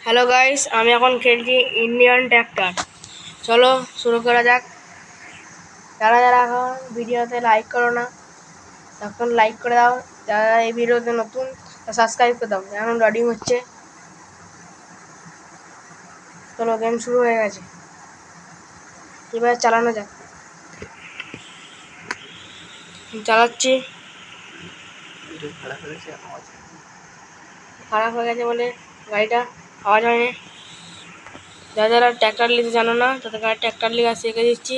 Hello guys, আমি এখন খেলছি ইন্ডিয়ান ট্র্যাক্টর। চলো শুরু করা যাক। যারা যারা এখন ভিডিওতে লাইক করো না, তখন লাইক করে দাও। যারা এই ভিডিওতে নতুন, সাবস্ক্রাইব করে দাও। এখন লোডিং হচ্ছে। চলো, গেম শুরু হয়ে গেছে, এবার চালানো যাক। চালাচ্ছি। খারাপ হয়ে গেছে বলে গাড়িটা আওয়াজ হয়নি। যারা যারা ট্র্যাক্টর নিতে জানো না, তাদের গাড়ি ট্র্যাক্টর লিখা শিখে দিচ্ছি।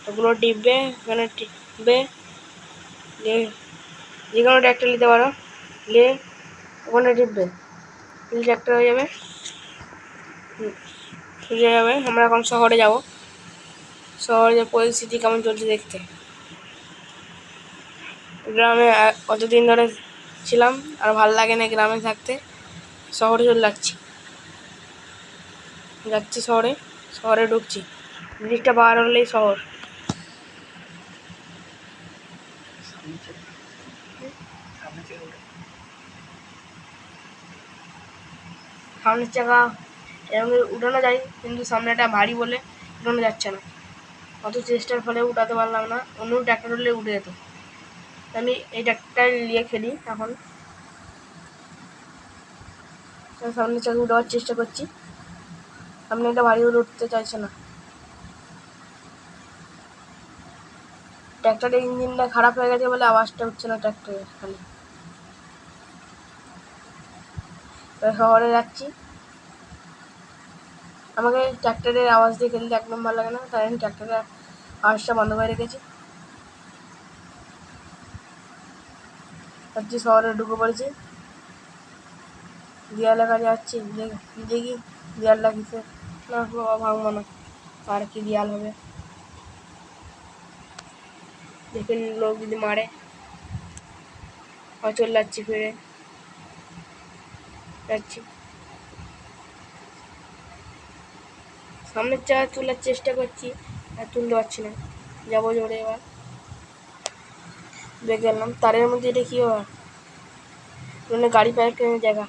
ওগুলো টিপবে, এখানে টিপবে, যে কোনো ট্র্যাক্টর নিতে পারো। নিয়ে ওখানে টিপবে, ট্র্যাক্টর হয়ে যাবে, সোজা যাবে। আমরা এখন শহরে যাব। শহরের পরিস্থিতি কেমন চলছে দেখতে। গ্রামে অতদিন ধরে ছিলাম, আর ভালো লাগে না গ্রামে থাকতে। শহরে চলে যাচ্ছি শহরে। শহরে ঢুকছি। ব্রিজটা পার হলেই শহর। সামনের চাকা এরকম উঠানো যায়, কিন্তু সামনেটা ভারী বলে উঠানো যাচ্ছে না। অত চেষ্টার ফলে উঠাতে পারলাম না। অন্য ট্র্যাক্টর হলে উঠে যেত। আমি এই ট্র্যাক্টরটা নিয়ে খেলি এখন। সামনের চাকা উঠাবার চেষ্টা করছি। সামনে একটা ভারী হলে উঠতে চাইছে না। ট্র্যাক্টরের ইঞ্জিনটা খারাপ হয়ে গেছে বলে আওয়াজটা উঠছে না ট্র্যাক্টরের খালি। শহরে যাচ্ছি। আমাকে ট্র্যাক্টরের আওয়াজ দিয়ে খেলতে একদম ভালো লাগে না, তাই আমি ট্র্যাক্টরের আওয়াজটা বন্ধ করে রেখেছি। যাচ্ছি, শহরে ঢুকে পড়েছি। দেয়ালে কাছে যাচ্ছি, দেখি দেয়ালটা কিসে না ভাঙবো না। আর কি দেয়াল হবে, দেখুন লোক যদি মারে। চলে যাচ্ছি, ফিরে যাচ্ছি। সামনের চাকা তোলার চেষ্টা করছি, আর তুলতে পারছি না। যাবো জোরে এবার। দেখে গেলাম তারের মধ্যে, এটা কি হয়? গাড়ি পার্কের জায়গা।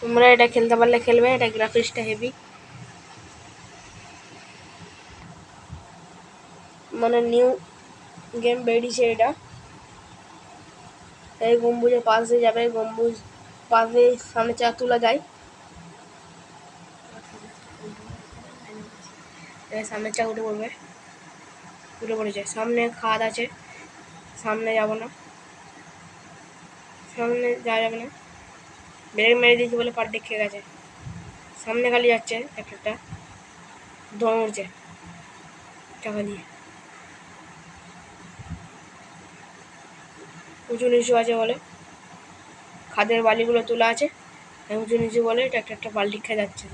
তোমরা এটা খেলতে পারলে খেলবে, এটা গ্রাফিক্সটা হেভি। মানে নিউ গেম বেরিয়েছে এটা। এই গম্বুজের পাশ দিয়ে যাবে, গম্বুজ পাশ দিয়ে সামনে চাকা তোলা যায়। সামনের চাকা উঠে পড়বে, উঠে পড়েছে। সামনে খাদ আছে, সামনে যাবো না, সামনে যাওয়া যাবে না। ব্রেক মেরে দিয়েছি বলে পার খেয়ে গেছে। সামনে খালি যাচ্ছে একটা ধোঁয়া উঠছে চাকা দিয়ে। উঁচু নিচু আছে বলে, খাদের বালিগুলো তোলা আছে, উঁচু নিচু বলে ট্র্যাক্টরটা পাল্টি খেয়ে যাচ্ছে।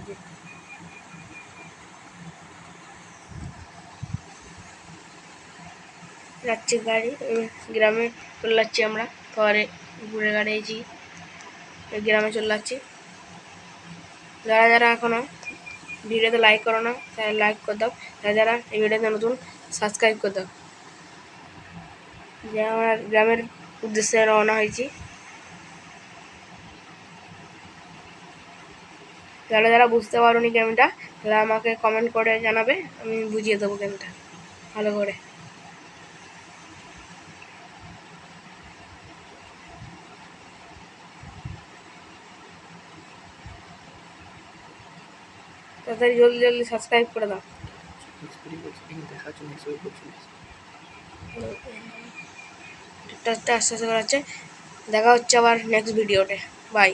যাচ্ছি গাড়ি, গ্রামে চলে যাচ্ছি আমরা। শহরে ঘুরে গাড়িয়েছি, গ্রামে চলে যাচ্ছি। যারা যারা এখনো ভিডিওতে লাইক করো না, তারা লাইক করে দাও। যারা যারা এই ভিডিওতে নতুন, সাবস্ক্রাইব করে দাও। যে আমরা গ্রামের উদ্দেশ্যে রওনা হয়েছি। যারা যারা বুঝতে পারোনি গেমটা, তারা আমাকে কমেন্ট করে জানাবে, আমি বুঝিয়ে দেবো গেমটা ভালো করে। তাড়াতাড়ি জলদি জলদি সাবস্ক্রাইব করে দাও। আস্তে আস্তে করাচ্ছে। দেখা হচ্ছে আবার নেক্সট ভিডিওতে। বাই।